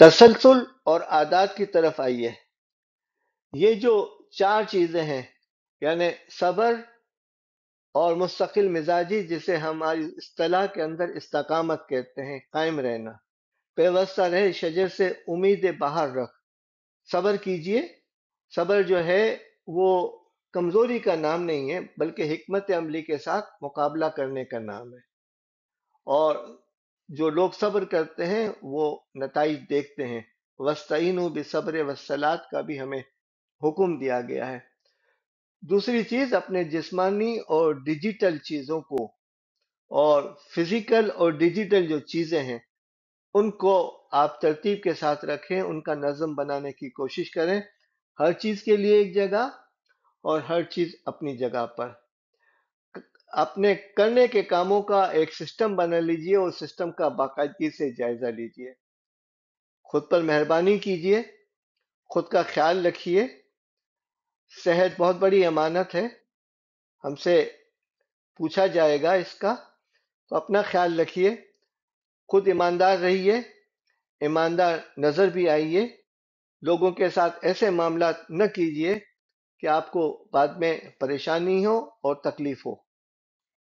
تسلسل اور عادات کی طرف آئیے. یہ جو چار چیزیں ہیں، یعنی صبر اور مستقل مزاجی، جسے ہماری اصطلاح کے اندر استقامت کہتے ہیں، قائم رہنا، پیوستہ رہے شجر سے امید باہر رکھ. صبر کیجئے. صبر جو ہے وہ کمزوری کا نام نہیں ہے، بلکہ حکمت عملی کے ساتھ مقابلہ کرنے کا نام ہے. اور جو لوگ صبر کرتے ہیں وہ نتائج دیکھتے ہیں. وَاسْتَعِینُوا بِالصَّبْرِ وَالصَّلَاةِ کا بھی ہمیں حکم دیا گیا ہے. دوسری چیز، اپنے جسمانی اور ڈیجیٹل چیزوں کو، اور فزیکل اور ڈیجیٹل جو چیزیں ہیں ان کو آپ ترتیب کے ساتھ رکھیں، ان کا نظم بنانے کی کوشش کریں. ہر چیز کے لیے ایک جگہ اور ہر چیز اپنی جگہ پر. اپنے کرنے کے کاموں کا ایک سسٹم بنا لیجئے اور سسٹم کا باقاعدگی سے جائزہ لیجئے. خود پر مہربانی کیجئے. خود کا خیال رکھیے. صحت بہت بڑی امانت ہے، ہم سے پوچھا جائے گا اس کا، تو اپنا خیال رکھیے. خود ایماندار رہیے، ایماندار نظر بھی آئیے. لوگوں کے ساتھ ایسے معاملات نہ کیجیے کہ آپ کو بعد میں پریشانی ہو اور تکلیف ہو.